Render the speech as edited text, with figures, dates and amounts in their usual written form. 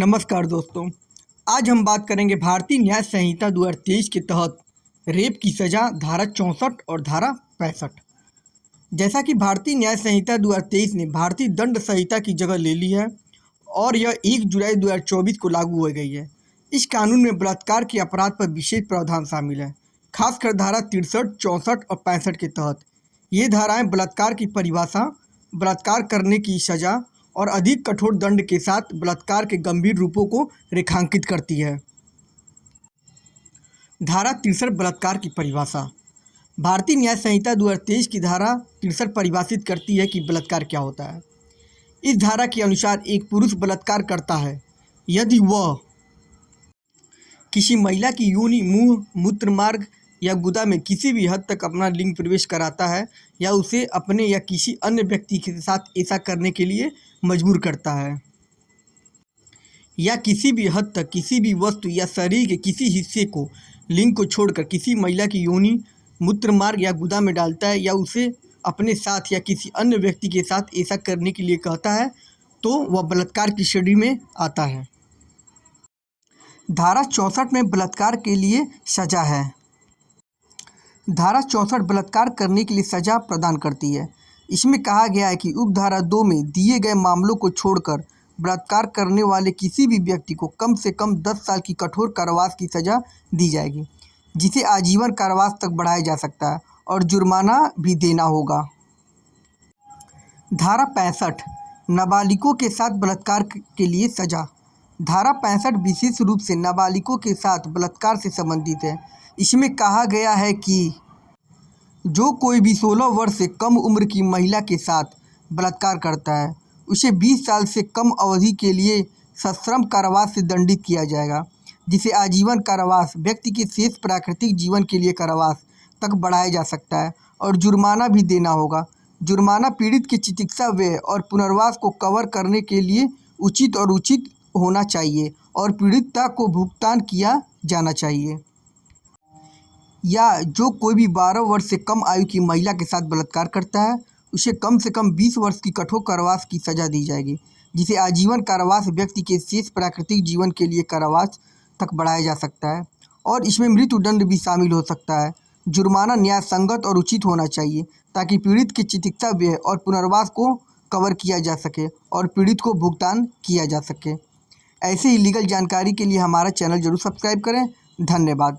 नमस्कार दोस्तों, आज हम बात करेंगे भारतीय न्याय संहिता 2023 के तहत रेप की सज़ा धारा 64 और धारा 65। जैसा कि भारतीय न्याय संहिता 2023 ने भारतीय दंड संहिता की जगह ले ली है और यह 1 जुलाई 2024 को लागू हो गई है। इस कानून में बलात्कार के अपराध पर विशेष प्रावधान शामिल है, खासकर धारा 63, 64 और 65 के तहत। ये धाराएँ बलात्कार की परिभाषा, बलात्कार करने की सज़ा और अधिक कठोर दंड के साथ बलात्कार के गंभीर रूपों को रेखांकित करती है। धारा 63 बलात्कार की परिभाषा। भारतीय न्याय संहिता 2023 की धारा 63 परिभाषित करती है कि बलात्कार क्या होता है। इस धारा के अनुसार एक पुरुष बलात्कार करता है यदि वह किसी महिला की योनि, मुंह, मूत्र मार्ग या गुदा में किसी भी हद तक अपना लिंग प्रवेश कराता है या उसे अपने या किसी अन्य व्यक्ति के साथ ऐसा करने के लिए मजबूर करता है, या किसी भी हद तक किसी भी वस्तु या शरीर के किसी हिस्से को लिंग को छोड़कर किसी महिला की योनि, मूत्र मार्ग या गुदा में डालता है या उसे अपने साथ या किसी अन्य व्यक्ति के साथ ऐसा करने के लिए कहता है, तो वह बलात्कार की श्रेणी में आता है। धारा 64 में बलात्कार के लिए सज़ा है। धारा 64 बलात्कार करने के लिए सज़ा प्रदान करती है। इसमें कहा गया है कि उपधारा 2 में दिए गए मामलों को छोड़कर बलात्कार करने वाले किसी भी व्यक्ति को कम से कम 10 साल की कठोर कारावास की सज़ा दी जाएगी, जिसे आजीवन कारावास तक बढ़ाया जा सकता है और जुर्माना भी देना होगा। धारा 65 नाबालिगों के साथ बलात्कार के लिए सज़ा। धारा 65 विशेष रूप से नाबालिगों के साथ बलात्कार से संबंधित है। इसमें कहा गया है कि जो कोई भी 16 वर्ष से कम उम्र की महिला के साथ बलात्कार करता है उसे 20 साल से कम अवधि के लिए सश्रम कारावास से दंडित किया जाएगा, जिसे आजीवन कारावास, व्यक्ति के शेष प्राकृतिक जीवन के लिए कारावास तक बढ़ाया जा सकता है और जुर्माना भी देना होगा। जुर्माना पीड़ित के चिकित्सा व्यय और पुनर्वास को कवर करने के लिए उचित होना चाहिए और पीड़िता को भुगतान किया जाना चाहिए। या जो कोई भी 12 वर्ष से कम आयु की महिला के साथ बलात्कार करता है उसे कम से कम 20 वर्ष की कठोर कारावास की सज़ा दी जाएगी, जिसे आजीवन कारावास, व्यक्ति के शेष प्राकृतिक जीवन के लिए कारावास तक बढ़ाया जा सकता है और इसमें मृत्युदंड भी शामिल हो सकता है। जुर्माना न्याय संगत और उचित होना चाहिए ताकि पीड़ित के चिकित्सा व्यय और पुनर्वास को कवर किया जा सके और पीड़ित को भुगतान किया जा सके। ऐसे ही लीगल जानकारी के लिए हमारा चैनल जरूर सब्सक्राइब करें। धन्यवाद।